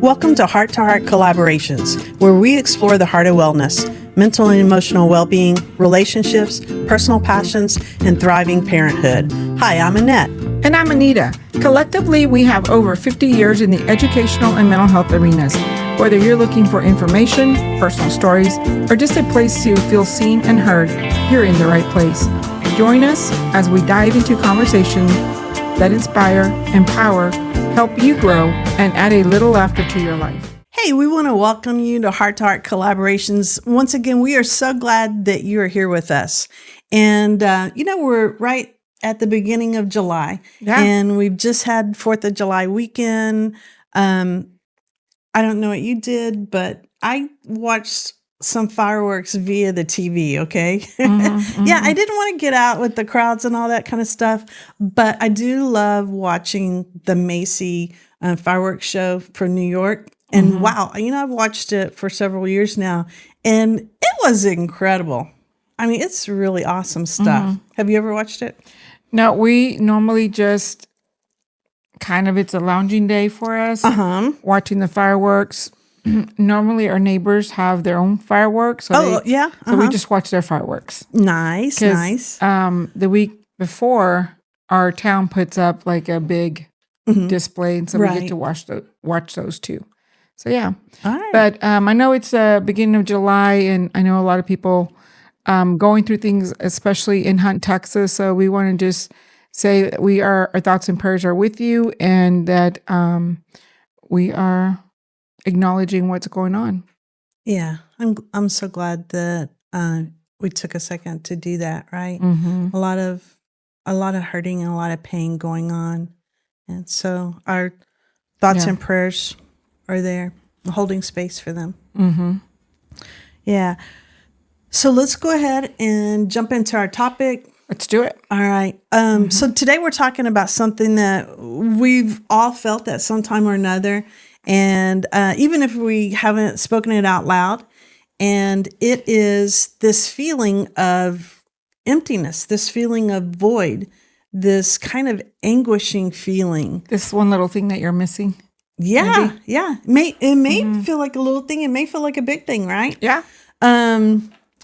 Welcome to Heart Collaborations, where we explore the heart of wellness, mental and emotional well-being, relationships, personal passions, and thriving parenthood. Hi, I'm Annette. And I'm Anita. Collectively, we have over 50 years in the educational and mental health arenas. Whether you're looking for information, personal stories, or just a place to feel seen and heard, you're in the right place. Join us as we dive into conversations that inspire, empower, help you grow, and add a little laughter to your life. Hey, we want to welcome you to Heart Collaborations. Once again, we are so glad that you are here with us. And, we're right at the beginning of July, and we've just had 4th of July weekend. I don't know what you did, but I watched some fireworks via the TV, okay? Yeah, I didn't want to get out with the crowds and all that kind of stuff, but I do love watching the Macy fireworks show from New York. And wow, I've watched it for several years now, and it was incredible. I mean, it's really awesome stuff. Have you ever watched it? No, we normally just it's a lounging day for us, watching the fireworks. Normally our neighbors have their own fireworks. So we just watch their fireworks. Nice. The week before, our town puts up like a big display, and so we get to watch those too. So yeah. All right. But I know it's the beginning of July, and I know a lot of people going through things, especially in Hunt, Texas. So we want to just say that our thoughts and prayers are with you, and that we are acknowledging what's going on. Yeah, I'm so glad that we took a second to do that. Right, a lot of hurting and a lot of pain going on, and so our thoughts and prayers are there, holding space for them. Yeah. So let's go ahead and jump into our topic. Let's do it. All right. So today we're talking about something that we've all felt at some time or another. And even if we haven't spoken it out loud, and it is this feeling of emptiness, this feeling of void, this kind of anguishing feeling. This one little thing that you're missing. Yeah, maybe? Yeah. It may feel like a little thing. It may feel like a big thing, right? Yeah.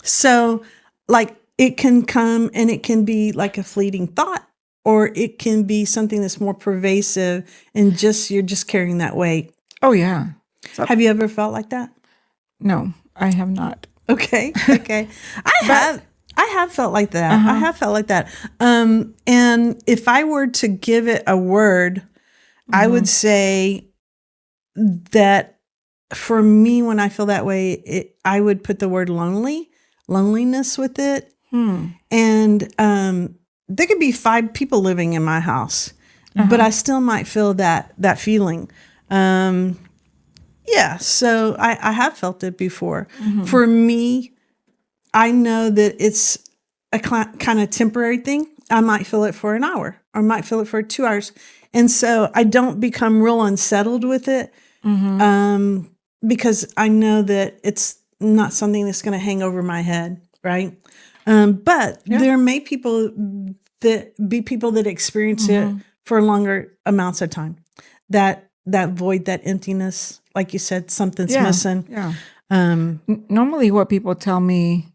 So like it can come and it can be like a fleeting thought, or it can be something that's more pervasive and you're just carrying that weight. Oh, yeah. Have you ever felt like that? No, I have not. Okay. I have felt like that. I have felt like that. And if I were to give it a word, I would say that for me, when I feel that way, I would put the word loneliness with it. And there could be 5 people living in my house, but I still might feel that feeling. So I have felt it before. For me, I know that it's a kind of temporary thing. I might feel it for an hour, or might feel it for 2 hours. And so I don't become real unsettled with it, because I know that it's not something that's going to hang over my head. Right. But there may be people that experience it for longer amounts of time. That void, that emptiness, like you said, something's missing. Yeah. Normally what people tell me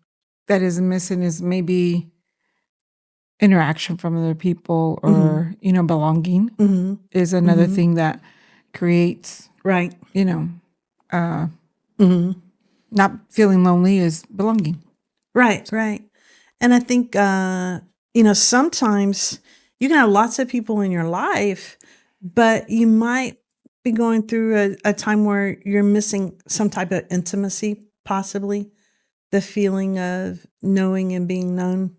that is missing is maybe interaction from other people, or, belonging is another thing that creates, not feeling lonely is belonging. Right. And I think, sometimes you can have lots of people in your life, but you might be going through a time where you're missing some type of intimacy, possibly the feeling of knowing and being known.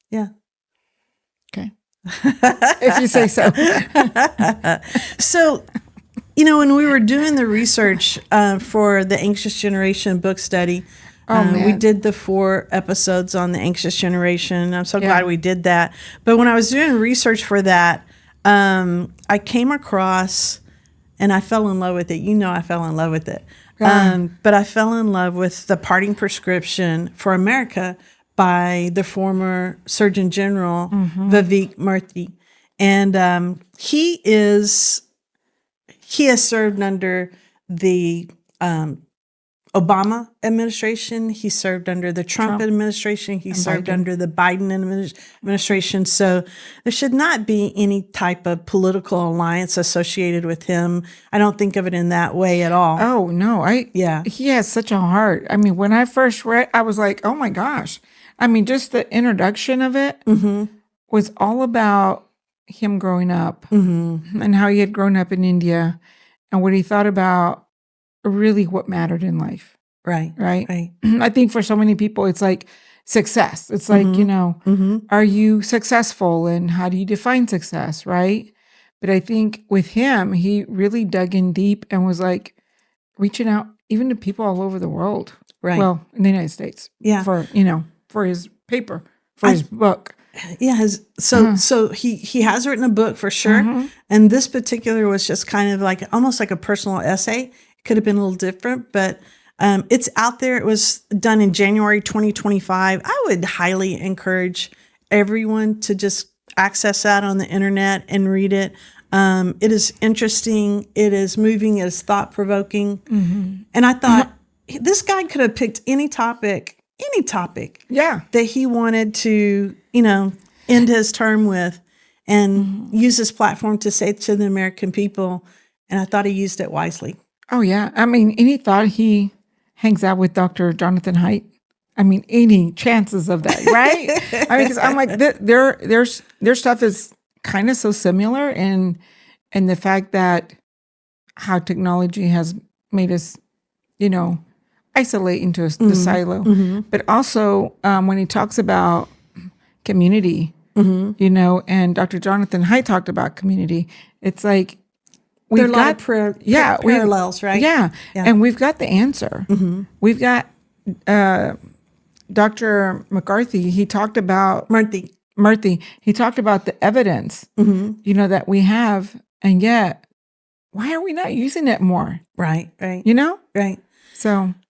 Yeah. Okay. If you say so. So, when we were doing the research for the Anxious Generation book study, we did the 4 episodes on the anxious generation. I'm so glad we did that. But when I was doing research for that, I came across, and I fell in love with it. I fell in love with it. But I fell in love with The Parting Prescription for America by the former Surgeon General, Vivek Murthy. And he is he has served under the Obama administration. He served under the Trump administration. He served under the Biden administration. So there should not be any type of political alliance associated with him. I don't think of it in that way at all. Oh, no. He has such a heart. I mean, when I first read, I was like, oh my gosh. I mean, just the introduction of it was all about him growing up and how he had grown up in India and what he thought about really what mattered in life. Right. I think for so many people, it's like success. It's like, are you successful and how do you define success, right? But I think with him, he really dug in deep and was like reaching out even to people all over the world. Right. Well, in the United States. Yeah. For his paper, for his book. Yeah. So he has written a book for sure. And this particular was just kind of like almost like a personal essay. Could have been a little different, but it's out there. It was done in January 2025. I would highly encourage everyone to just access that on the internet and read it. It is interesting. It is moving. It is thought-provoking. And I thought this guy could have picked any topic that he wanted to, end his term with and use his platform to say to the American people. And I thought he used it wisely. Oh, yeah. I mean, any thought he hangs out with Dr. Jonathan Haidt? I mean, any chances of that, right? I mean, because I'm like, their stuff is kind of so similar, and the fact that how technology has made us, isolate into the silo. But also when he talks about community, and Dr. Jonathan Haidt talked about community, it's like, there are a lot of parallels, right? Yeah. And we've got the answer. We've got Dr. McCarthy. He talked about Murthy. He talked about the evidence, that we have, and yet why are we not using it more? Right. Right.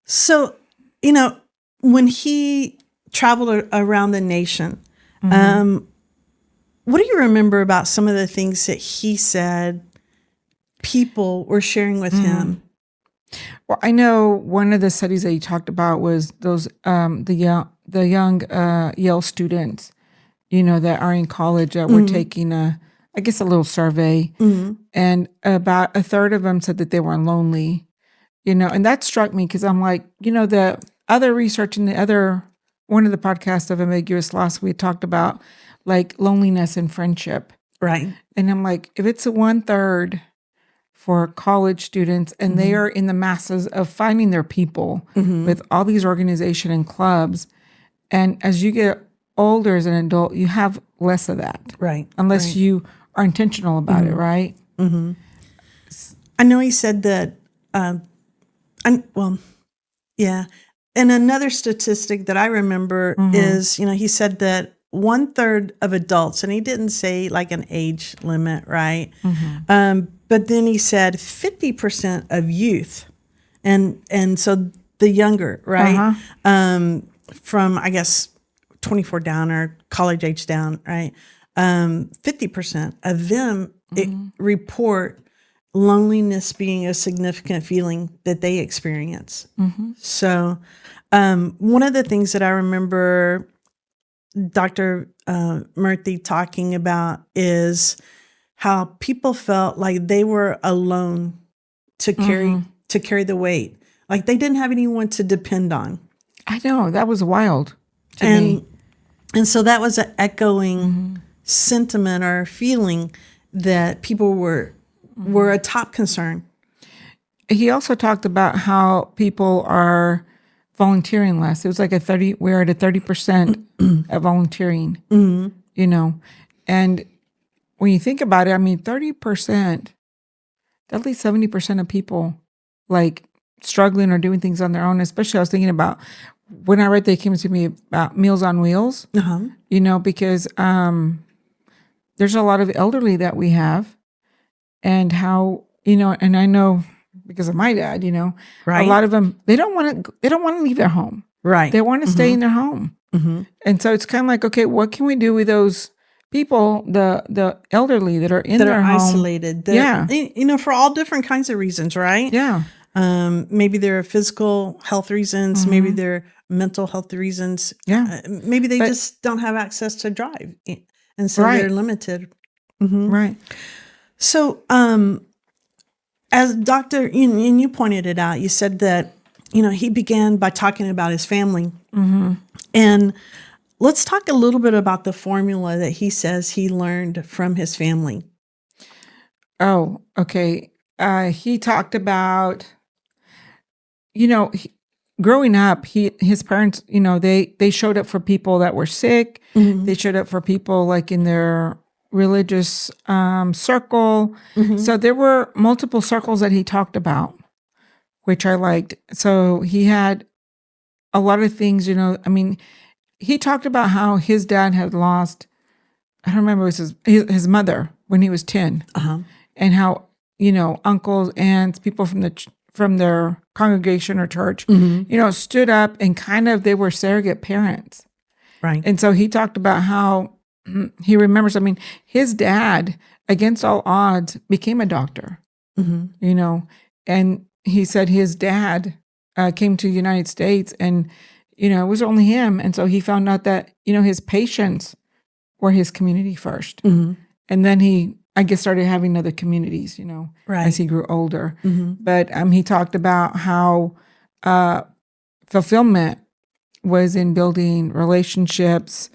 So when he traveled around the nation, what do you remember about some of the things that he said people were sharing with him? Well, I know one of the studies that he talked about was those the young Yale students, that are in college that were taking a little survey, and about a third of them said that they were lonely, and that struck me because I'm like, the other research in one of the podcasts of Ambiguous Loss, we talked about like loneliness and friendship, right? And I'm like, if it's a 1/3 for college students, and they are in the masses of finding their people with all these organizations and clubs. And as you get older as an adult, you have less of that. Right. Unless you are intentional about it, right? I know he said that, and another statistic that I remember is, he said that 1/3 of adults, and he didn't say like an age limit, right? But then he said 50% of youth, and so the younger, right? From I guess 24 down or college age down, right? 50% of them report loneliness being a significant feeling that they experience. So one of the things that I remember Dr. Murthy talking about is how people felt like they were alone to carry the weight. Like they didn't have anyone to depend on. I know, that was wild to me. And so that was an echoing sentiment or feeling that people were a top concern. He also talked about how people are volunteering less. It was like we're at a 30% of volunteering, and when you think about it, I mean, 30%, at least 70% of people like struggling or doing things on their own. Especially I was thinking about when I read they came to me about Meals on Wheels, because there's a lot of elderly that we have, and how, and I know because of my dad, right. A lot of them, they don't want to leave their home. Right. They want to stay in their home. And so it's kind of like, okay, what can we do with those people, the elderly that are in that their are home. isolated. For all different kinds of reasons, right? Yeah. Maybe there are physical health reasons. Maybe there are mental health reasons. Yeah. Maybe they just don't have access to drive, and so Right. they're limited. Mm-hmm. Right. So, as Dr. and you pointed it out, you said that, he began by talking about his family. Mm-hmm. And let's talk a little bit about the formula that he says he learned from his family. Oh, okay. He talked about, growing up, his parents, they showed up for people that were sick. Mm-hmm. They showed up for people like in their religious circle. Mm-hmm. So there were multiple circles that he talked about, which I liked. So he had a lot of things, he talked about how his dad had lost, I don't remember, it was his mother when he was 10. Uh-huh. And how, uncles, aunts, people from their congregation or church, stood up and kind of, they were surrogate parents. Right. And so he talked about how he remembers, his dad, against all odds, became a doctor, and he said his dad came to the United States and, it was only him. And so he found out that, his patients were his community first. Mm-hmm. And then he, I guess, started having other communities, right. as he grew older. Mm-hmm. But he talked about how fulfillment was in building relationships,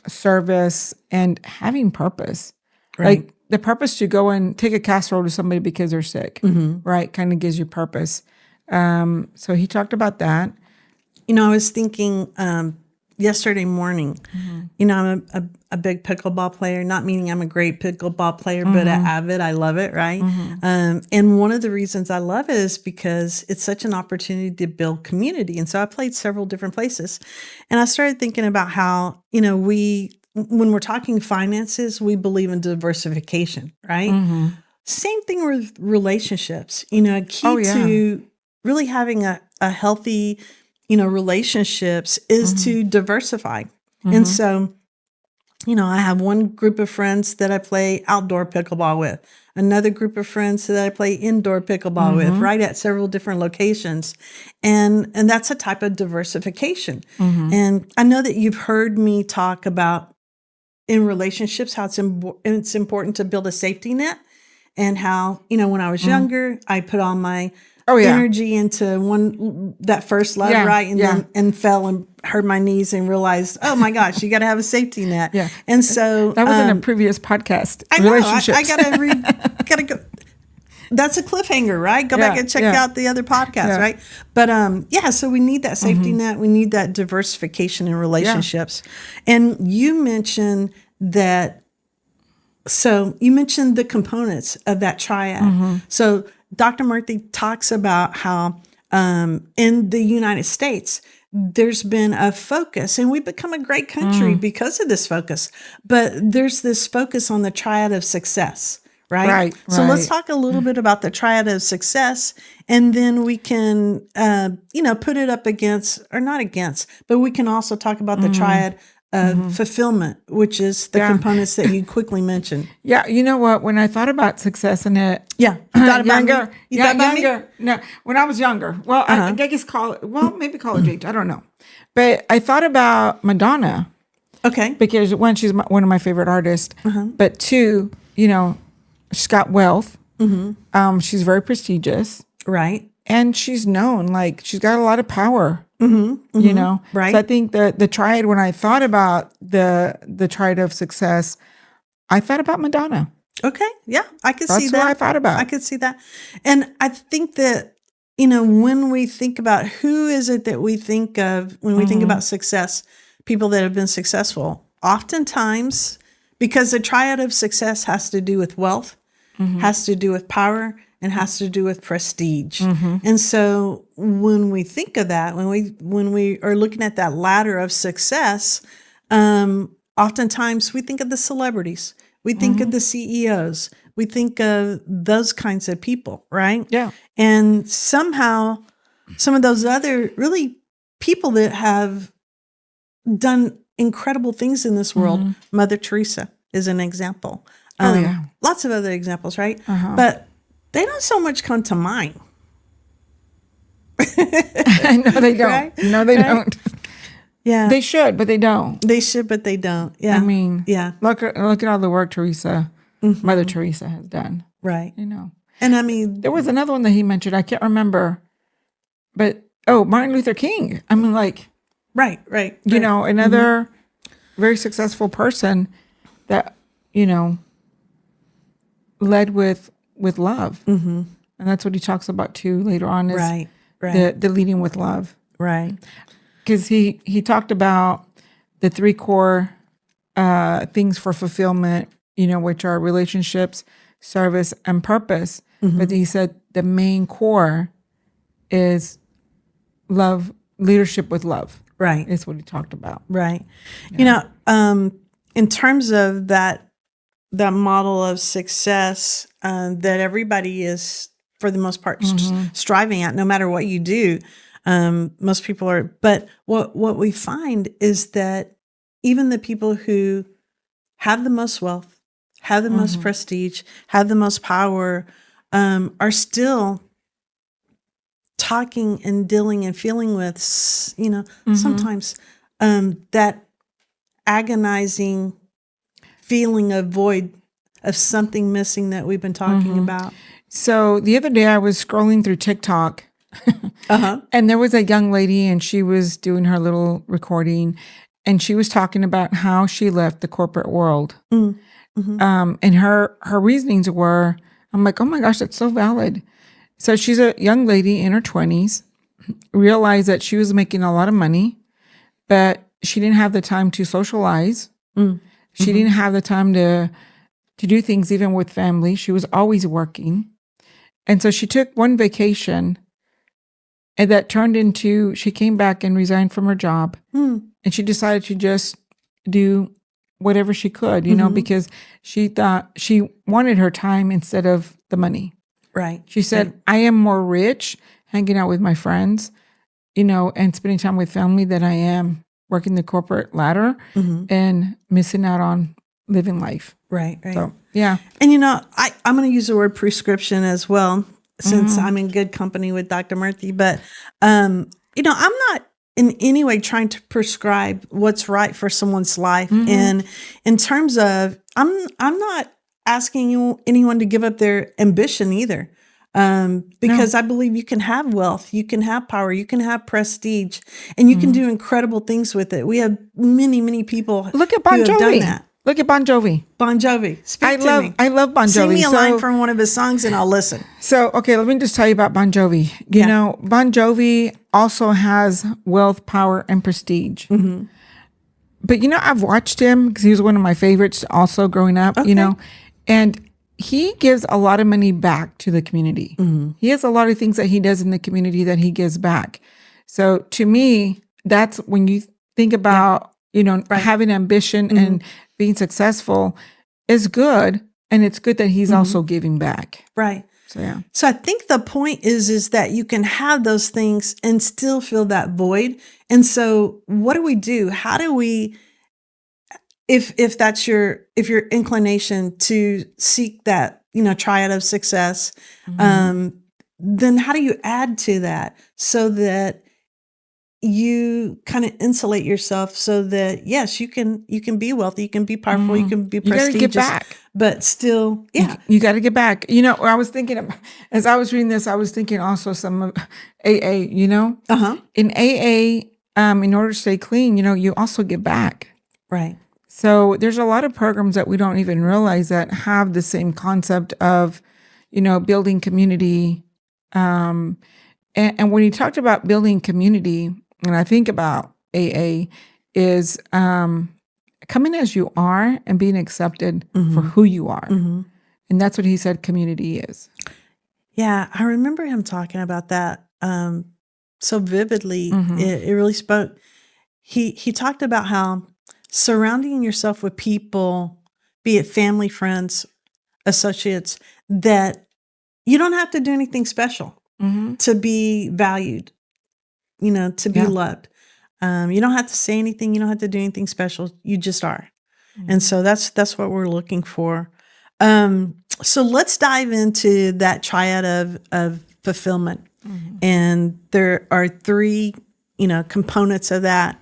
service, and having purpose. Right. Like the purpose to go and take a casserole to somebody because they're sick, right? Kind of gives you purpose. So he talked about that. I was thinking yesterday morning, I'm a big pickleball player, not meaning I'm a great pickleball player, but an avid, I love it, right? And one of the reasons I love it is because it's such an opportunity to build community. And so I played several different places. And I started thinking about how, when we're talking finances, we believe in diversification, right? Same thing with relationships. A key to really having a healthy relationships is to diversify. And so, I have one group of friends that I play outdoor pickleball with, another group of friends that I play indoor pickleball with, right, at several different locations. And that's a type of diversification. And I know that you've heard me talk about in relationships how it's important to build a safety net, and how, when I was younger, I put all my energy into that first love, right? And then and fell and hurt my knees and realized, oh my gosh, you got to have a safety net. Yeah. And so that was in a previous podcast. I know. I gotta go. That's a cliffhanger, right? Go back and check out the other podcast, right? But so we need that safety net. We need that diversification in relationships. And you mentioned that. So you mentioned the components of that triad. So Dr. Murthy talks about how in the United States, there's been a focus, and we've become a great country because of this focus, but there's this focus on the triad of success, right? So let's talk a little bit about the triad of success, and then we can, put it up against, or not against, but we can also talk about the triad of fulfillment, which is the components that you quickly mentioned. Yeah, you know what? When I thought about success in it, you thought about younger. You thought about younger. Me? No, when I was younger. Well, I guess maybe college age. I don't know, but I thought about Madonna. Okay, because one, she's one of my favorite artists, but two, she's got wealth. She's very prestigious, right? And she's known, like she's got a lot of power. Right. So I think the triad, when I thought about the triad of success, I thought about Madonna. Okay. Yeah, I could see that. That's what I thought about. I could see that. And I think that, when we think about who is it that we think of when we think about success, people that have been successful, oftentimes, because the triad of success has to do with wealth, has to do with power, and has to do with prestige. And so when we think of that, when we are looking at that ladder of success, oftentimes we think of the celebrities, we think of the CEOs, we think of those kinds of people, right? Yeah. And somehow some of those other really people that have done incredible things in this world. Mother Teresa is an example. Lots of other examples, right? But they don't so much come to mind. No, they don't. Right? No, they don't. Yeah. They should, but they don't. They should, but they don't. Yeah. I mean, yeah. Look at all the work Mother Teresa has done. Right. You know. And I mean, there was another one that he mentioned. I can't remember, but Martin Luther King. I mean, like, right. You know, another very successful person that, you know, led with love, and that's what he talks about too later on. Is right. The leading with love, right? Because he talked about the 3 core things for fulfillment, you know, which are relationships, service, and purpose. But he said the main core is love, leadership with love. Right. Is what he talked about. Right. Yeah. You know, in terms of that model of success that everybody is, for the most part, striving at, no matter what you do, most people are. But what we find is that even the people who have the most wealth, have the most prestige, have the most power, are still talking and dealing and feeling with, you know, sometimes that agonizing feeling of void, of something missing that we've been talking about. So the other day I was scrolling through TikTok and there was a young lady and she was doing her little recording and she was talking about how she left the corporate world. And her reasonings were, I'm like, oh my gosh, that's so valid. So she's a young lady in her 20s, realized that she was making a lot of money, but she didn't have the time to socialize. She didn't have the time to do things even with family. She was always working. And so she took one vacation and that turned into, she came back and resigned from her job. And she decided to just do whatever she could, you know, because she thought she wanted her time instead of the money. Right. She said, I am more rich hanging out with my friends, you know, and spending time with family than I am working the corporate ladder and missing out on living life. Right. So, yeah. And, you know, I'm going to use the word prescription as well, since I'm in good company with Dr. Murthy. But, you know, I'm not in any way trying to prescribe what's right for someone's life. And in terms of, I'm not asking anyone to give up their ambition either. Because I believe you can have wealth, you can have power, you can have prestige, and you can do incredible things with it. We have many, many people Look at Bon who have done Jovi. that. Look at Bon Jovi. Bon Jovi. Speak to me. I love Bon Jovi. Sing me a line from one of his songs and I'll listen. So, okay, let me just tell you about Bon Jovi. You know, Bon Jovi also has wealth, power, and prestige. But, you know, I've watched him because he was one of my favorites also growing up, you know, and he gives a lot of money back to the community. He has a lot of things that he does in the community that he gives back. So to me, that's when you think about, you know, having ambition and being successful is good. And it's good that he's also giving back. Right. So, yeah. So I think the point is that you can have those things and still feel that void. And so what do? How do we, if that's your inclination to seek that, you know, triad of success, then how do you add to that so that you kind of insulate yourself so that, yes, you can be wealthy, you can be powerful, you can be prestigious, you gotta get back. But still, you got to get back. You know, I was thinking, as I was reading this, I was thinking also some of AA, you know, in AA, in order to stay clean, you know, you also get back. Right. So there's a lot of programs that we don't even realize that have the same concept of, you know, building community. And when you talked about building community, and I think about AA, is coming as you are and being accepted for who you are. And that's what he said community is. Yeah, I remember him talking about that so vividly. It really spoke. He talked about how surrounding yourself with people, be it family, friends, associates, that you don't have to do anything special to be valued, you know, to be loved. You don't have to say anything. You don't have to do anything special. You just are. And so that's what we're looking for. So let's dive into that triad of fulfillment. And there are three, components of that: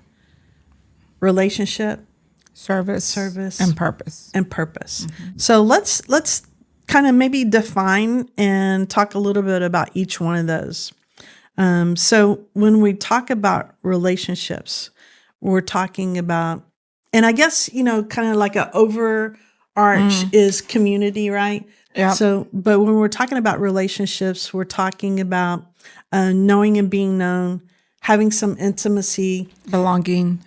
relationship, service, and purpose. So let's kind of maybe define and talk a little bit about each one of those. So when we talk about relationships, we're talking about, and I guess, kind of like an overarch is community, right? Yeah. So, but when we're talking about relationships, we're talking about knowing and being known, having some intimacy, belonging,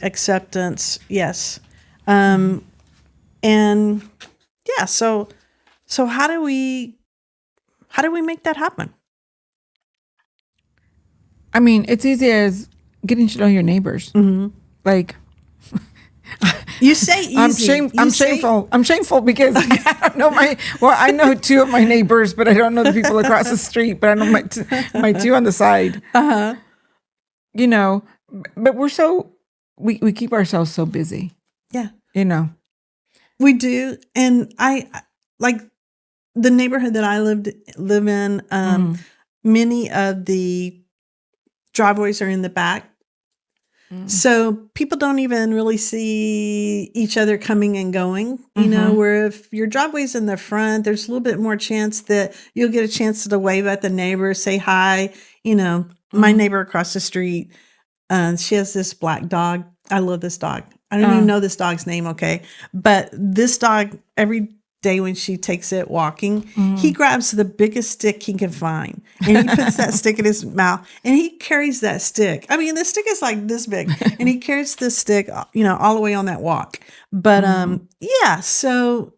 acceptance. Yes. And yeah, so how do we make that happen? I mean, it's easy as getting to know your neighbors. Like, you say easy. I'm shameful. I'm shameful because I don't know I know two of my neighbors, but I don't know the people across the street, but I know my two on the side. But we keep ourselves so busy. Yeah. We do. And I like the neighborhood that I live in, many of the driveways are in the back. So people don't even really see each other coming and going, where if your driveway's in the front, there's a little bit more chance that you'll get a chance to wave at the neighbor, say hi. My neighbor across the street, she has this black dog. I love this dog. I don't even know this dog's name, okay? But this dog, every day when she takes it walking, he grabs the biggest stick he can find, and he puts that stick in his mouth, and he carries that stick. I mean, the stick is like this big, and he carries this stick, all the way on that walk. But so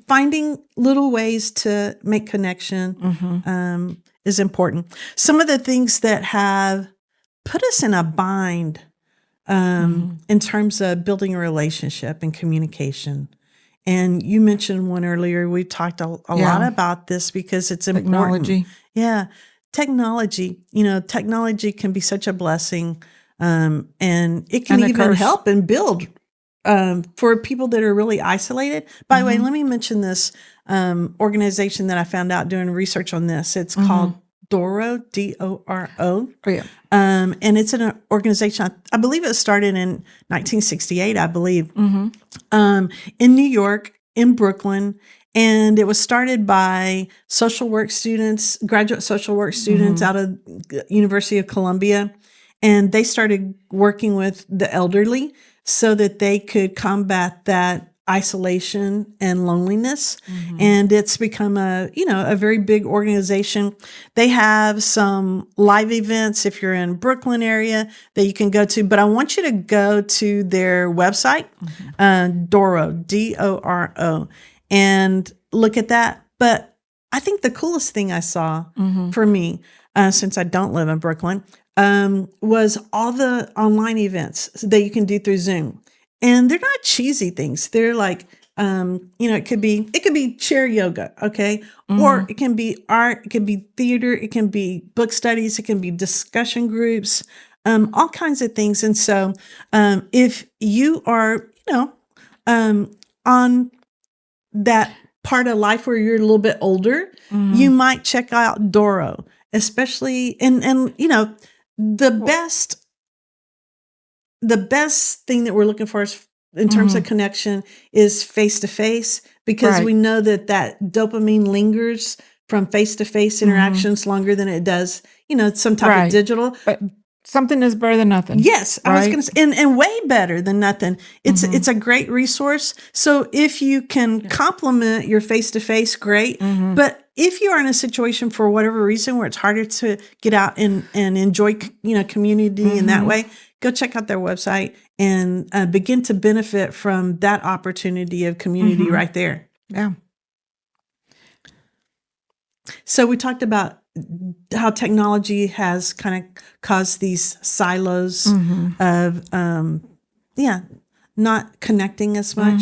finding little ways to make connection is important. Some of the things that have put us in a bind in terms of building a relationship and communication. And you mentioned one earlier. We talked a lot about this because it's important. Technology. Yeah. Technology. Technology can be such a blessing. And it can even help and build for people that are really isolated. By the way, let me mention this organization that I found out doing research on this. It's called Doro, Doro. Oh, yeah. And it's an organization, I believe it started in 1968, I believe, in New York, in Brooklyn. And it was started by social work students, graduate social work students out of the University of Columbia. And they started working with the elderly so that they could combat that isolation and loneliness. And it's become a very big organization. They have some live events if you're in Brooklyn area that you can go to, but I want you to go to their website, Doro, Doro, and look at that. But I think the coolest thing I saw for me, since I don't live in Brooklyn, was all the online events that you can do through Zoom. And they're not cheesy things. They're like, it could be chair yoga, okay? Or it can be art, it can be theater, it can be book studies, it can be discussion groups, all kinds of things. And so if you are, on that part of life where you're a little bit older, you might check out Doro, especially, and the best thing that we're looking for is in terms of connection is face-to-face, because we know that dopamine lingers from face-to-face interactions longer than it does, some type of digital. But something is better than nothing. Yes, I was going to say, and way better than nothing. It's a great resource. So if you can complement your face-to-face, great. But if you are in a situation for whatever reason where it's harder to get out and enjoy, community in that way, go check out their website and begin to benefit from that opportunity of community right there. Yeah. So we talked about how technology has kind of caused these silos of, not connecting as much.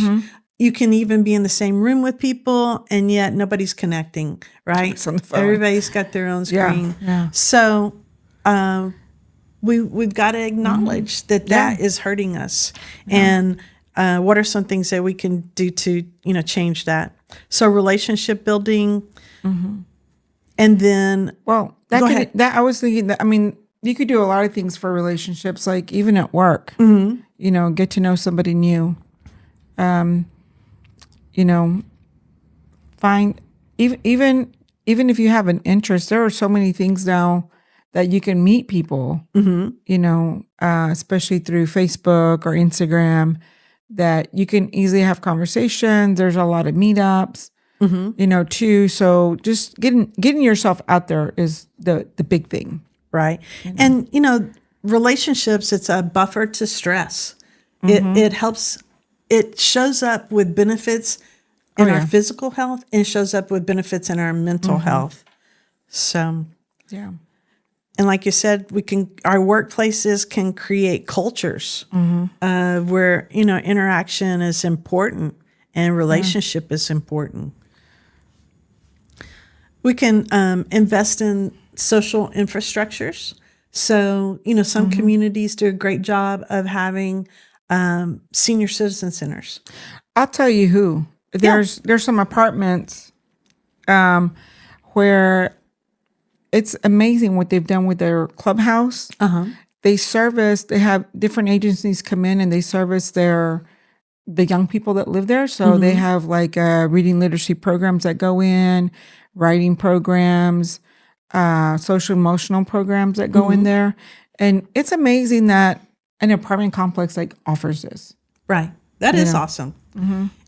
You can even be in the same room with people and yet nobody's connecting, right? It's on the phone. Everybody's got their own screen. Yeah. So, we've got to acknowledge that is hurting us. And what are some things that we can do to, change that? So relationship building, and then I was thinking that, I mean, you could do a lot of things for relationships, like even at work. Get to know somebody new. Find even if you have an interest, there are so many things now that you can meet people. Especially through Facebook or Instagram, that you can easily have conversations. There's a lot of meetups, too. So just getting yourself out there is the big thing. Right. And, relationships, it's a buffer to stress. It helps, it shows up with benefits in our physical health, and it shows up with benefits in our mental health. So, yeah. And like you said, our workplaces can create cultures where, interaction is important and relationship is important. We can invest in social infrastructures. So, some communities do a great job of having senior citizen centers. I'll tell you who. There's some apartments where it's amazing what they've done with their clubhouse. They have different agencies come in and they service the young people that live there. So they have like reading literacy programs that go in, writing programs, social emotional programs that go in there. And it's amazing that an apartment complex offers this. Right. That is awesome.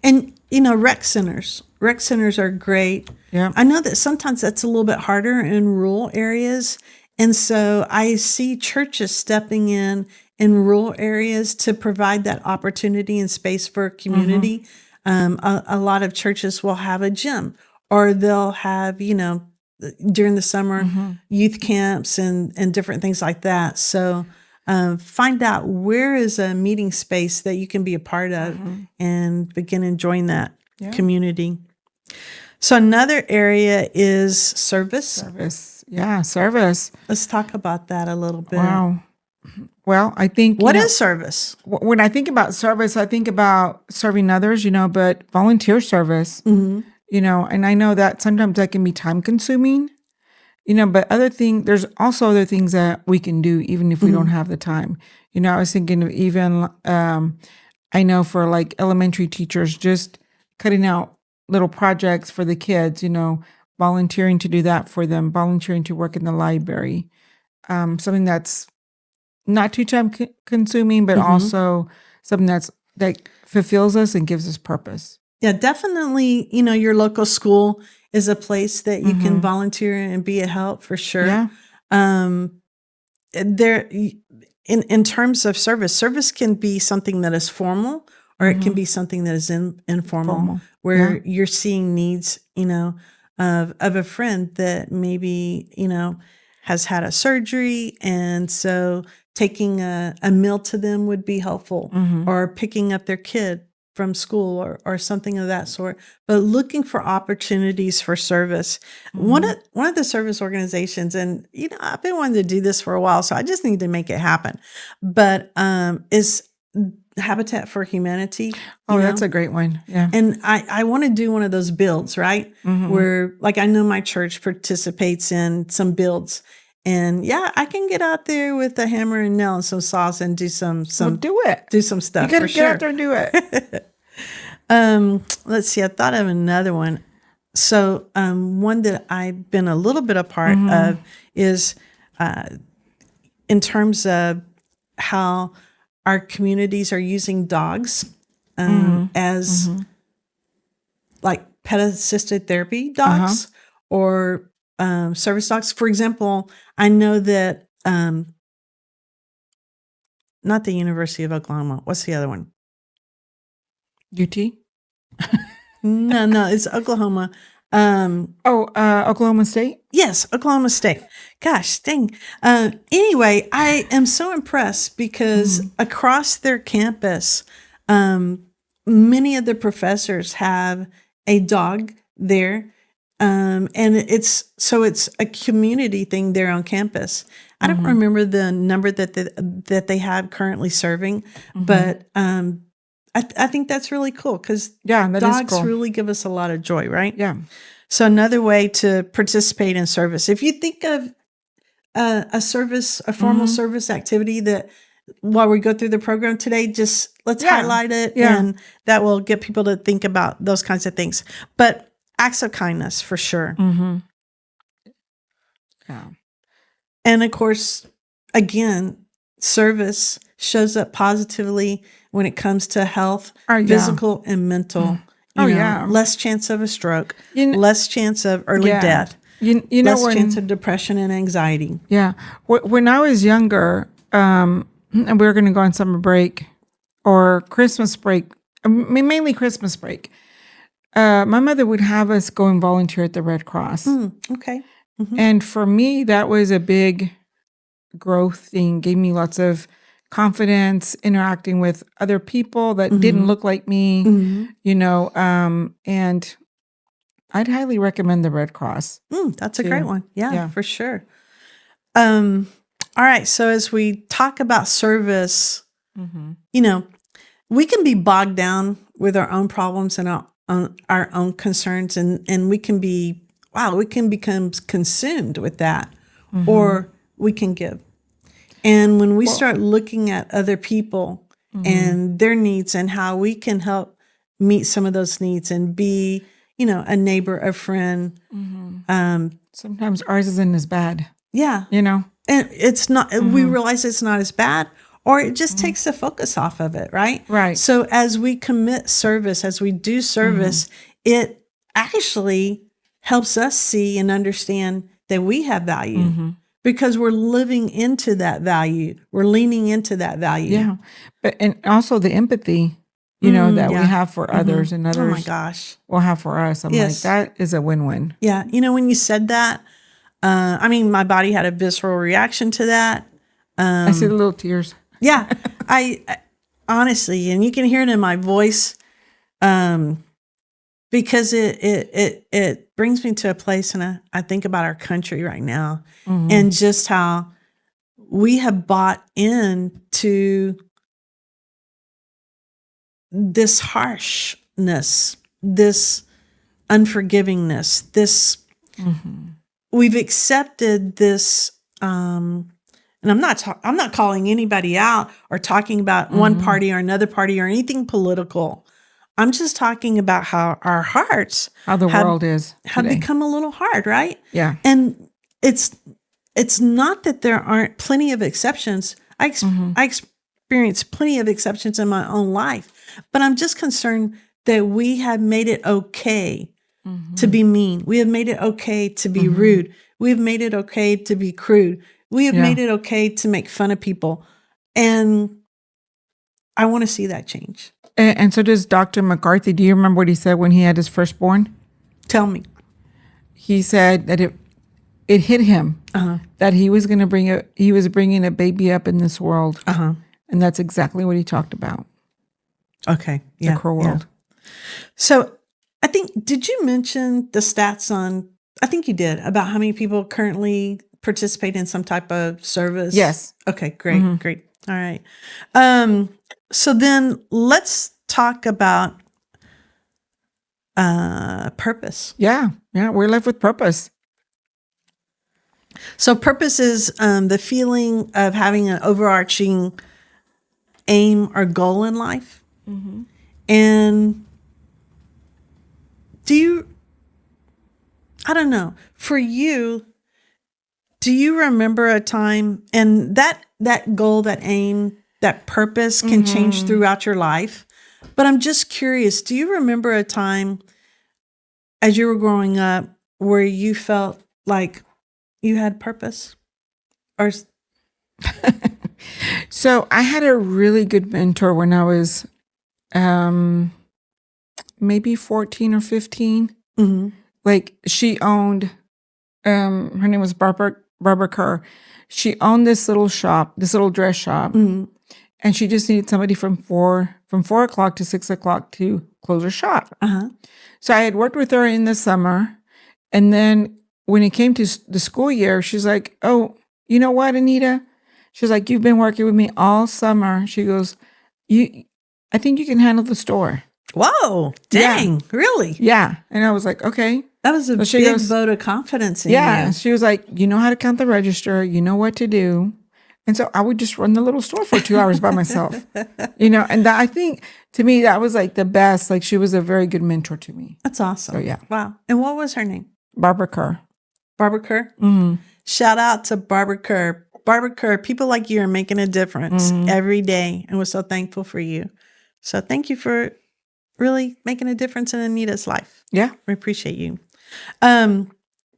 And, rec centers. Rec centers are great. Yeah. I know that sometimes that's a little bit harder in rural areas. And so I see churches stepping in rural areas to provide that opportunity and space for community. A lot of churches will have a gym, or they'll have, during the summer, youth camps and different things like that. So find out where is a meeting space that you can be a part of and begin enjoying that community. So another area is service. Service. Yeah, service. Let's talk about that a little bit. Wow. Well, I think... What is service? When I think about service, I think about serving others, but volunteer service, and I know that sometimes that can be time consuming, but there's also other things that we can do even if we don't have the time. I was thinking of even, I know for like elementary teachers, just cutting out little projects for the kids, volunteering to do that for them, volunteering to work in the library, something that's not too time consuming, but also something that fulfills us and gives us purpose. Yeah, definitely. Your local school is a place that you can volunteer and be a help for sure. Yeah. There, in terms of service can be something that is formal, or it can be something that is informal, where you're seeing needs, of a friend that maybe, has had a surgery. And so taking a meal to them would be helpful, or picking up their kid from school or something of that sort. But looking for opportunities for service. One of the service organizations, and, I've been wanting to do this for a while, so I just need to make it happen. But is Habitat for Humanity. That's a great one. Yeah. And I want to do one of those builds, right? Where, like, I know my church participates in some builds. And I can get out there with a hammer and nail and some saws and do some do it. Do some stuff. You gotta get out there and do it. Let's see. I thought of another one. So one that I've been a little bit a part of is in terms of how our communities are using dogs as like pet assisted therapy dogs or service dogs. For example, I know that not the University of Oklahoma. What's the other one? UT? No, it's Oklahoma. Oklahoma State? Yes, Oklahoma State. Gosh, dang. Anyway, I am so impressed because across their campus, many of the professors have a dog there And it's a community thing there on campus. I don't remember the number that they have currently serving, but I think that's really cool because dogs cool. really give us a lot of joy, right? Yeah. So another way to participate in service, if you think of a formal service activity that while we go through the program today, just let's highlight it, and that will get people to think about those kinds of things. But acts of kindness for sure. Yeah. And of course, again, service shows up positively when it comes to health, physical and mental. Less chance of a stroke, less chance of early death, less chance of depression and anxiety. Yeah. When I was younger, and we were going to go on summer break or Christmas break, mainly Christmas break, my mother would have us go and volunteer at the Red Cross. Okay. And for me, that was a big growth thing, gave me lots of confidence interacting with other people that didn't look like me, and I'd highly recommend the Red Cross. That's a great one. Yeah, for sure. All right. So as we talk about service, we can be bogged down with our own problems and our own concerns, and we can become consumed with that, or we can give. And when we start looking at other people and their needs and how we can help meet some of those needs and be, a neighbor, a friend. Sometimes ours isn't as bad. Yeah. And it's not, we realize it's not as bad, or it just takes the focus off of it, right? Right. So as we commit service, as we do service, it actually helps us see and understand that we have value. Because we're living into that value. We're leaning into that value. Yeah. And also the empathy, that we have for others and others. Oh my gosh. Will have for us. I'm like, that is a win-win. Yeah. When you said that, my body had a visceral reaction to that. I see the little tears. Yeah. I honestly, and you can hear it in my voice, because it brings me to a place, and I think about our country right now, and just how we have bought into this harshness, this unforgivingness, this we've accepted this. And I'm not calling anybody out or talking about one party or another party or anything political. I'm just talking about how our hearts, how the world is have become a little hard, right? Yeah. And it's not that there aren't plenty of exceptions. I experienced plenty of exceptions in my own life, but I'm just concerned that we have made it okay to be mean. We have made it okay to be rude. We have made it okay to be crude. We have made it okay to make fun of people. And I want to see that change. And so does Dr. McCarthy. Do you remember what he said when he had his firstborn? Tell me. He said that it hit him that he was bringing a baby up in this world. And that's exactly what he talked about. Okay. Yeah. The cruel world. So I think, did you mention the stats on, I think you did, about how many people currently participate in some type of service? Yes. Okay, great, great. All right. So then let's talk about purpose. Yeah, we're left with purpose. So purpose is the feeling of having an overarching aim or goal in life. And I don't know, for you, do you remember a time, and that goal, that aim, that purpose can change throughout your life. But I'm just curious, do you remember a time as you were growing up where you felt like you had purpose? Or So I had a really good mentor when I was maybe 14 or 15. Like she owned, her name was Barbara Kerr. She owned this little shop, this little dress shop. And she just needed somebody from 4 o'clock to 6 o'clock to close her shop. So I had worked with her in the summer, And then when it came to the school year, she's like, oh, you know what, Anita? She's like, you've been working with me all summer. She goes, I think you can handle the store. Whoa, dang, really? Yeah. And I was like, okay. That was a big vote of confidence in you. Yeah. She was like, you know how to count the register. You know what to do. And so I would just run the little store for 2 hours by myself, and I think to me, that was like the best. Like she was a very good mentor to me. That's awesome. So, yeah. Wow. And what was her name? Barbara Kerr. Barbara Kerr? Mm-hmm. Shout out to Barbara Kerr. Barbara Kerr, people like you are making a difference every day. And we're so thankful for you. So thank you for really making a difference in Anita's life. Yeah. We appreciate you.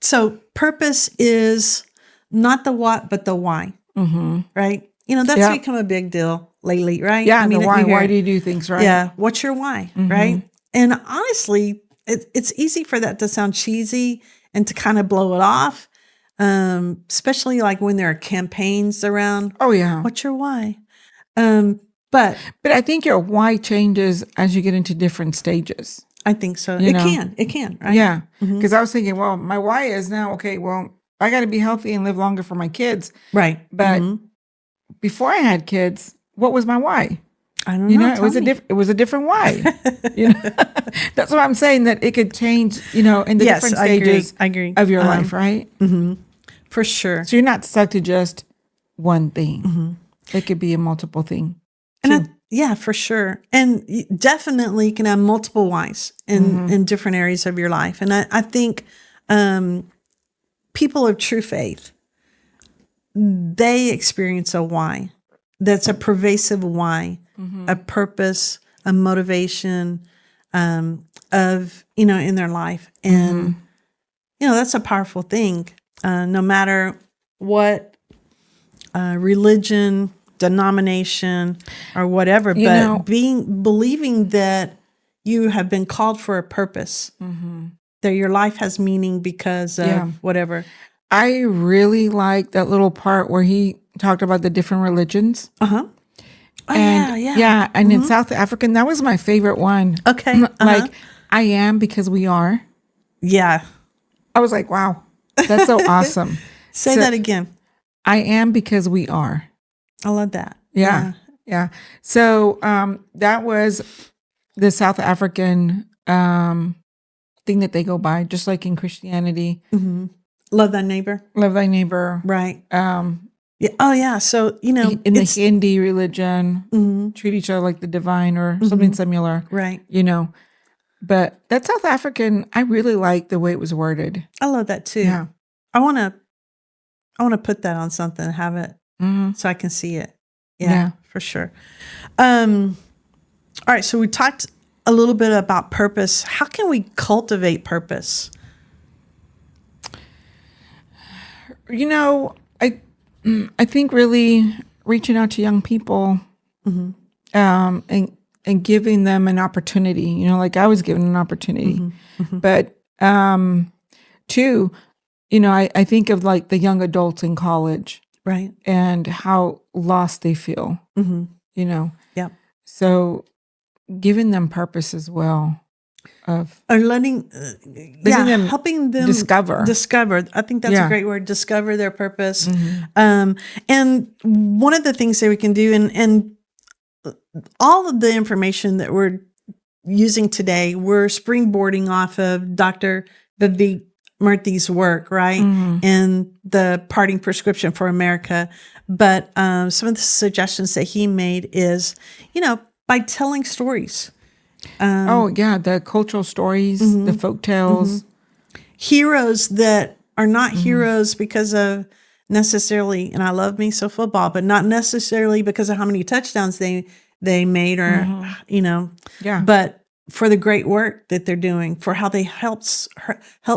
So purpose is not the what, but the why, right? That's become a big deal lately, right? Yeah, I mean, the why. Why do you do things, right? Yeah. What's your why, right? And honestly, it's easy for that to sound cheesy and to kind of blow it off, especially like when there are campaigns around. Oh, yeah. What's your why? But I think your why changes as you get into different stages. I think so. It can, right? Yeah. Because I was thinking, well, my why is now, okay, well, I got to be healthy and live longer for my kids. Right. But before I had kids, what was my why? I don't know. It was a different why. That's what I'm saying, that it could change, in the different stages of your life, right? For sure. So you're not stuck to just one thing. It could be a multiple thing. Yeah, for sure. And you definitely can have multiple whys in different areas of your life. And I think people of true faith, they experience a why. That's a pervasive why, a purpose, a motivation of, in their life. And, that's a powerful thing. No matter what religion, denomination, or whatever, but believing that you have been called for a purpose, that your life has meaning because of whatever. I really like that little part where he talked about the different religions. Oh, yeah. And in South African, that was my favorite one. Okay. Like, I am because we are. Yeah. I was like, wow, that's so awesome. Say that again. I am because we are. I love that. Yeah. So that was the South African thing that they go by, just like in Christianity. Love thy neighbor. Love thy neighbor. Right. Yeah. Oh, yeah. So, in the Hindi religion, treat each other like the divine or something similar. Right. But that South African, I really like the way it was worded. I love that too. Yeah. I want to put that on something and have it so I can see it. Yeah, for sure. All right. So we talked a little bit about purpose. How can we cultivate purpose? I think really reaching out to young people and giving them an opportunity, like I was given an opportunity. But two, I think of like the young adults in college. Right. And how lost they feel, Yeah. So giving them purpose as well. Or letting them helping them discover. I think that's a great word. Discover their purpose. And one of the things that we can do, and all of the information that we're using today, we're springboarding off of Dr. Vivek Murthy's work, right? And the Parting Prescription for America. But some of the suggestions that he made is, by telling stories. The cultural stories, the folk tales. Heroes that are not heroes because of necessarily, and I love me so football, but not necessarily because of how many touchdowns they made or, but for the great work that they're doing, for how they help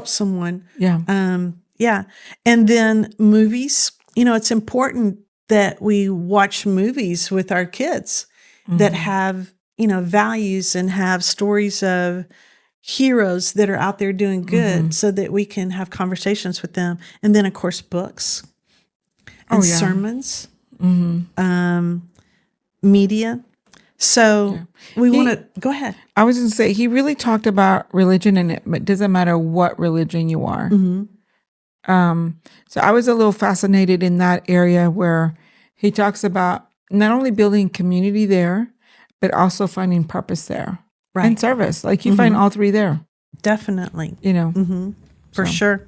someone. Yeah. And then movies, it's important that we watch movies with our kids that have, values and have stories of heroes that are out there doing good so that we can have conversations with them. And then, of course, books and sermons, media. So we want to go ahead. I was going to say, he really talked about religion, and it doesn't matter what religion you are. So I was a little fascinated in that area where he talks about not only building community there, but also finding purpose there and service. Like you find all three there. Definitely. You know, For sure.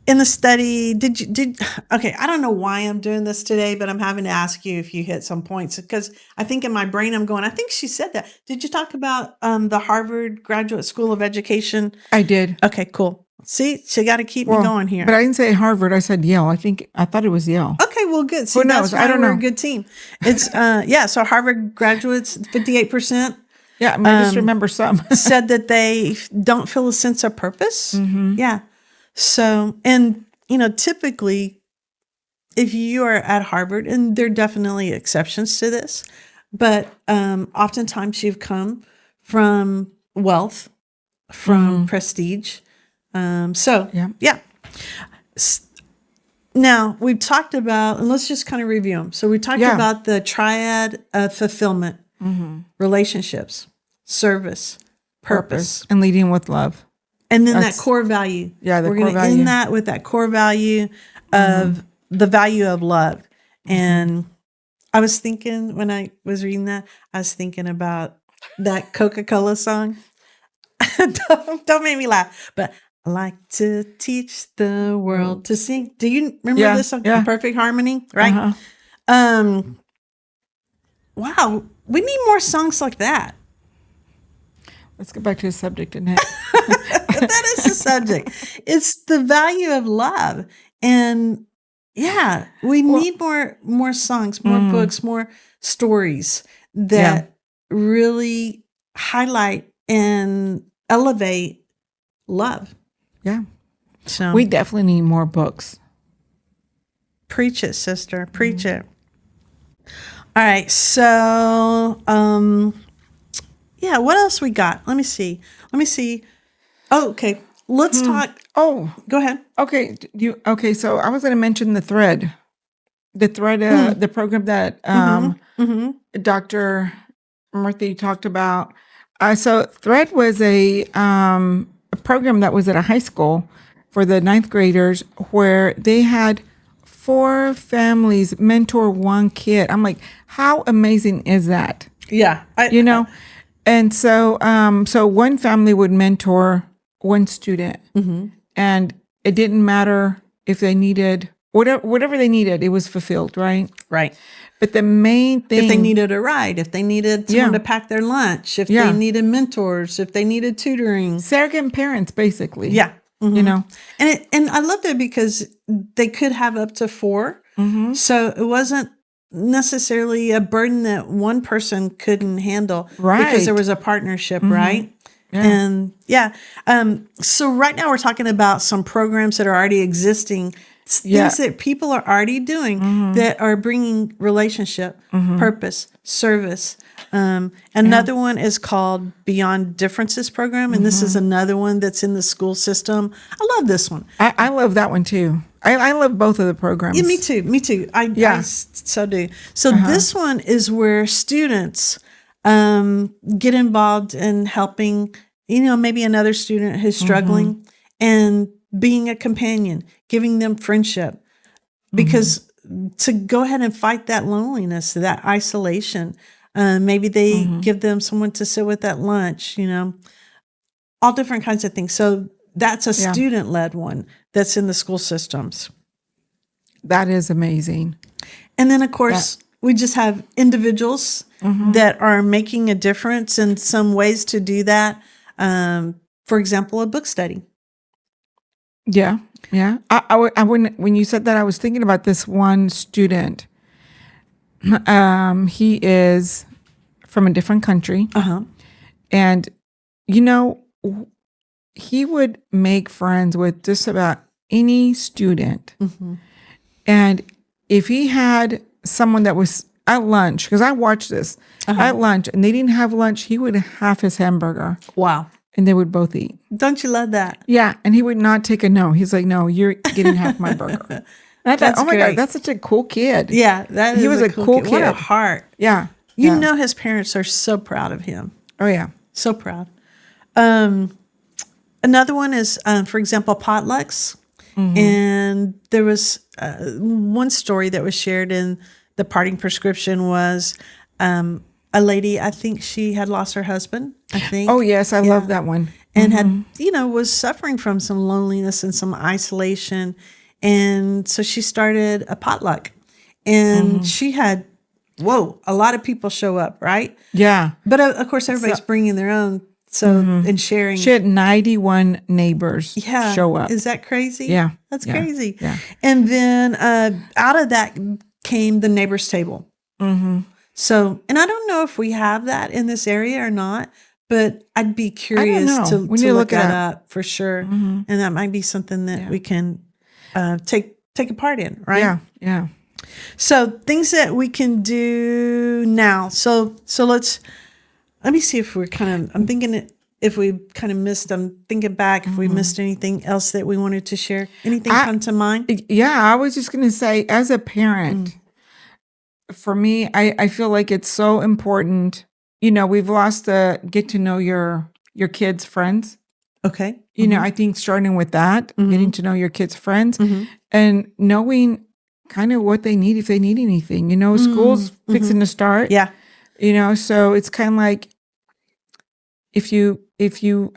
In the study, okay, I don't know why I'm doing this today, but I'm having to ask you if you hit some points, because I think in my brain I'm going, I think she said that. Did you talk about the Harvard Graduate School of Education? I did. Okay, cool. See, she got to keep me going here. But I didn't say Harvard. I said Yale. I thought it was Yale. Okay, well, good. See, who knows? That's why I don't we're know. a good team. It's so Harvard graduates, 58%. Yeah, I just remember some. said that they don't feel a sense of purpose. Yeah. So, and, typically, if you are at Harvard, and there are definitely exceptions to this, but oftentimes you've come from wealth, from prestige. Yeah. Now, we've talked about, and let's just kind of review them. So we talked about the triad of fulfillment, relationships, service, purpose, and leading with love. And then that core value. Yeah, we're going to end that with that core value of the value of love. And I was thinking, when I was reading that, I was thinking about that Coca-Cola song. Don't make me laugh. But I like to teach the world to sing. Do you remember this song? Yeah. Perfect Harmony, right? Wow, we need more songs like that. Let's go back to the subject and that is the subject. It's the value of love. And we need more songs, more books, more stories that really highlight and elevate love. Yeah. So we definitely need more books. Preach it, sister. Preach it. All right. So what else we got? Let me see. Oh, okay. Let's talk. Oh, go ahead. Okay. So I was going to mention the thread, the program that Dr. Murthy talked about. So Thread was a program that was at a high school for the ninth graders where they had 4 families mentor one kid. I'm like, how amazing is that? Yeah. And so one family would mentor one student, and it didn't matter if they needed whatever they needed, it was fulfilled, right? Right. But the main thing, if they needed a ride, if they needed someone to pack their lunch, if they needed mentors, if they needed tutoring, surrogate parents, basically. Yeah. And I loved it because they could have up to 4. So it wasn't necessarily a burden that one person couldn't handle, right? Because there was a partnership, right? And so right now we're talking about some programs that are already existing, things that people are already doing that are bringing relationship, purpose, service. Another one is called Beyond Differences program, and this is another one that's in the school system. I love this one. I love that one too. I love both of the programs. Yeah, me too. I so do. So this one is where students get involved in helping, maybe another student who's struggling and being a companion, giving them friendship. Because to go ahead and fight that loneliness, that isolation, maybe they give them someone to sit with at lunch, all different kinds of things. So that's a student-led one that's in the school systems. That is amazing. And then, of course, we just have individuals that are making a difference in some ways to do that. For example, a book study. Yeah. I when you said that, I was thinking about this one student. He is from a different country. And, he would make friends with just about any student. And if he had someone that was at lunch, because I watched this, at lunch, and they didn't have lunch, he would have his hamburger. Wow. And they would both eat. Don't you love that? Yeah. And he would not take a no. He's like, no, you're getting half my burger. And I thought, That's oh my great. God, that's such a cool kid. Yeah, that He is was a cool kid. What a heart. Yeah. You yeah. know his parents are so proud of him. Oh, yeah. So proud. Another one is, for example, potlucks. And there was one story that was shared in the parting prescription was a lady, I think she had lost her husband, I think. Oh, yes. I love that one. And had, was suffering from some loneliness and some isolation. And so she started a potluck. And she had, a lot of people show up, right? Yeah. But of course, everybody's bringing their own. So, and sharing. She had 91 neighbors show up. Is that crazy? Yeah. That's Yeah. crazy. Yeah. And then out of that came the neighbor's table. So, and I don't know if we have that in this area or not, but I'd be curious to look that up for sure. And that might be something that we can take a part in, right? Yeah. Yeah. So things that we can do now. So let me see if we're I'm thinking if we kind of missed, I'm thinking back if we missed anything else that we wanted to share. Anything come to mind? Yeah, I was just going to say, as a parent, for me, I feel like it's so important. We've lost the get to know your kids' friends. Okay. I think starting with that, getting to know your kids' friends and knowing kind of what they need, if they need anything. School's fixing to start. Yeah. So it's kind of like if you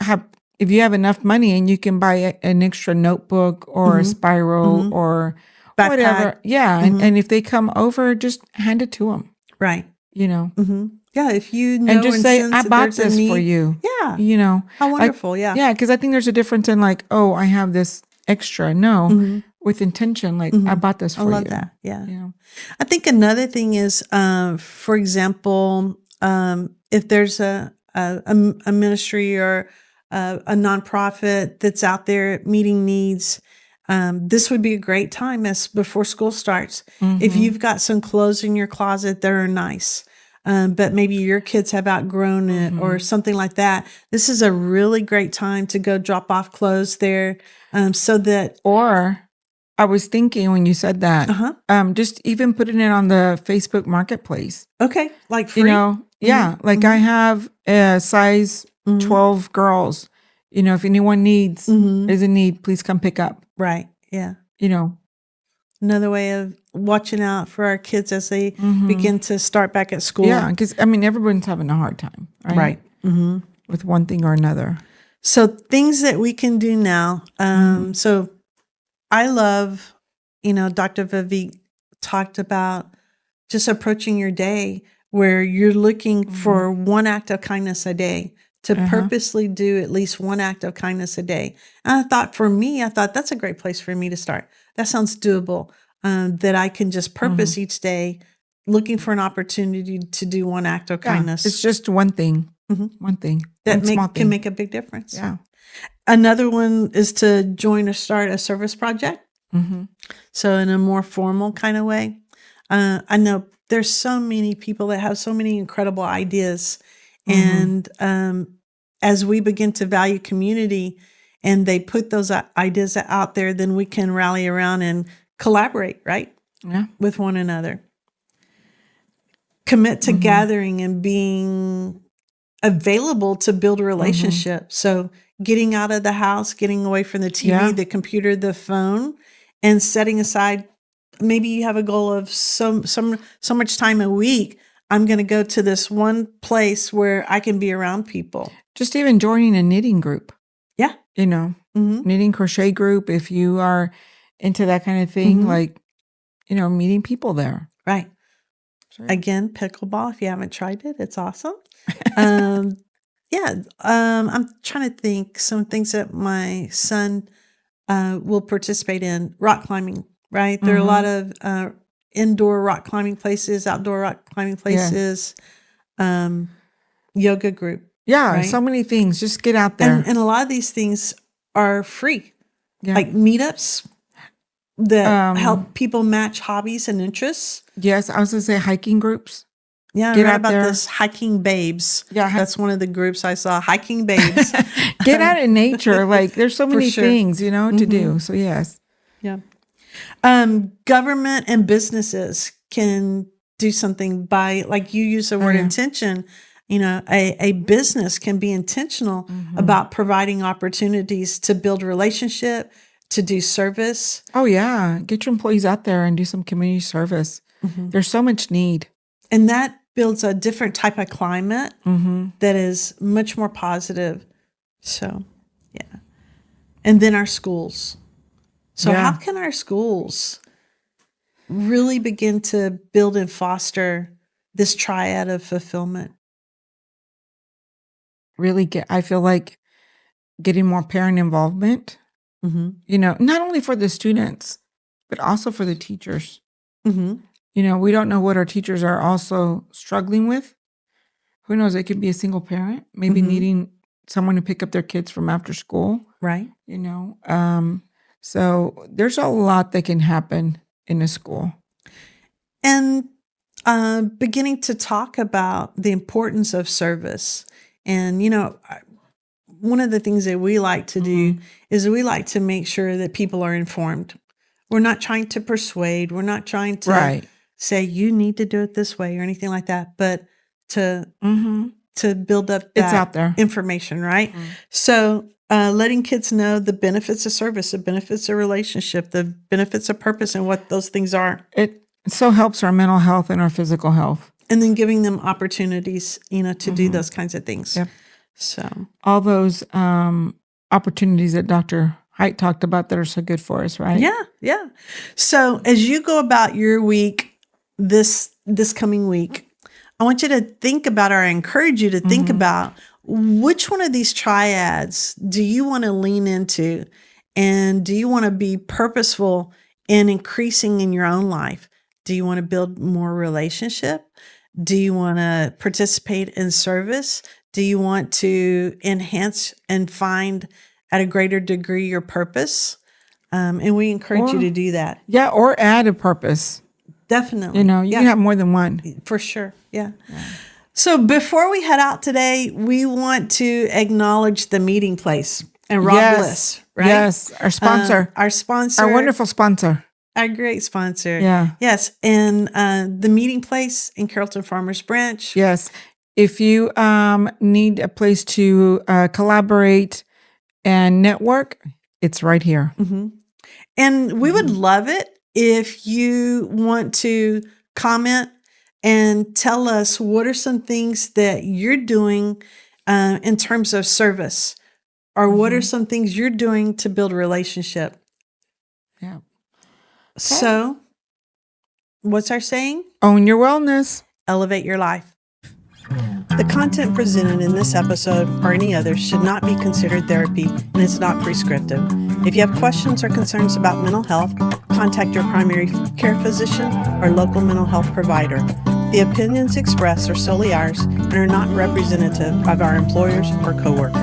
have enough money and you can buy an extra notebook or a spiral or backpack. Whatever. Yeah. And if they come over, just hand it to them. Right. Yeah. If you know and just say, I bought this for you. Yeah. How wonderful. Yeah. Because I think there's a difference in like, oh, I have this extra. No, with intention, like I bought this for you. I love that. Yeah. I think another thing is, for example, if there's a ministry or a nonprofit that's out there meeting needs, this would be a great time as before school starts. If you've got some clothes in your closet that are nice, but maybe your kids have outgrown it or something like that, this is a really great time to go drop off clothes there, so that. Or I was thinking when you said that, just even putting it on the Facebook Marketplace. Okay, like free. Like I have a size 12 girls. If anyone is in need, please come pick up. Right. Yeah. Another way of watching out for our kids as they begin to start back at school. Yeah, because everyone's having a hard time, right? With one thing or another. So things that we can do now. So I love, Dr. Vivek talked about just approaching your day where you're looking for one act of kindness a day, to purposely do at least one act of kindness a day. And I thought that's a great place for me to start. That sounds doable, that I can just purpose each day looking for an opportunity to do one act of kindness. It's just one thing. One thing. That can make a big difference. Yeah. Another one is to join or start a service project. So in a more formal kind of way. I know there's so many people that have so many incredible ideas. And as we begin to value community and they put those ideas out there, then we can rally around and collaborate, right? Yeah. With one another. Commit to gathering and being available to build a relationship. So getting out of the house, getting away from the TV, the computer, the phone, and setting aside, maybe you have a goal of so much time a week. I'm going to go to this one place where I can be around people. Just even joining a knitting group. Yeah. Knitting crochet group. If you are into that kind of thing, like, meeting people there. Right. Sure. Again, pickleball. If you haven't tried it, it's awesome. I'm trying to think some things that my son will participate in. Rock climbing, right? There are a lot of indoor rock climbing places, outdoor rock climbing places, yoga group. Yeah, right? So many things. Just get out there. And a lot of these things are free, like meetups that help people match hobbies and interests. Yes, I was going to say hiking groups. Yeah, I read about this Hiking Babes. Yeah, that's one of the groups I saw, Hiking Babes. Get out in nature. Like, there's so many things, to do. So, yes. Yeah. Government and businesses can do something by, like you use the word intention. A business can be intentional about providing opportunities to build relationship, to do service. Oh, yeah. Get your employees out there and do some community service. There's so much need. And that builds a different type of climate that is much more positive. So, yeah. And then our schools. So how can our schools really begin to build and foster this triad of fulfillment? Really I feel like getting more parent involvement, not only for the students, but also for the teachers. We don't know what our teachers are also struggling with. Who knows? It could be a single parent, maybe needing someone to pick up their kids from after school. Right. So there's a lot that can happen in a school. And beginning to talk about the importance of service. And, one of the things that we like to do is we like to make sure that people are informed. We're not trying to persuade. We're not trying to say you need to do it this way or anything like that, but to build up that it's out there. information, right? So letting kids know the benefits of service, the benefits of relationship, the benefits of purpose, and what those things are. It so helps our mental health and our physical health. And then giving them opportunities, to do those kinds of things. Yep. So all those opportunities that Dr. Haidt talked about that are so good for us, right? Yeah. So as you go about your week, this coming week, I want you to think about, or I encourage you to think about, which one of these triads do you want to lean into? And do you want to be purposeful in increasing in your own life? Do you want to build more relationship? Do you want to participate in service? Do you want to enhance and find at a greater degree your purpose? And we encourage you to do that. Yeah, or add a purpose. Definitely. You can have more than one. For sure. Yeah. So before we head out today, we want to acknowledge the meeting place and Rob Bliss, right? Yes, our sponsor. Our wonderful sponsor. Our great sponsor. Yeah. Yes. And the meeting place in Carrollton Farmers Branch. Yes. If you need a place to collaborate and network, it's right here. And we would love it if you want to comment and tell us what are some things that you're doing in terms of service, or what are some things you're doing to build a relationship. Yeah. So, what's our saying? Own your wellness. Elevate your life. The content presented in this episode or any others should not be considered therapy and is not prescriptive. If you have questions or concerns about mental health, contact your primary care physician or local mental health provider. The opinions expressed are solely ours and are not representative of our employers or coworkers.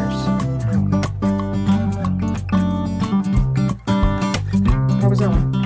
How was that one?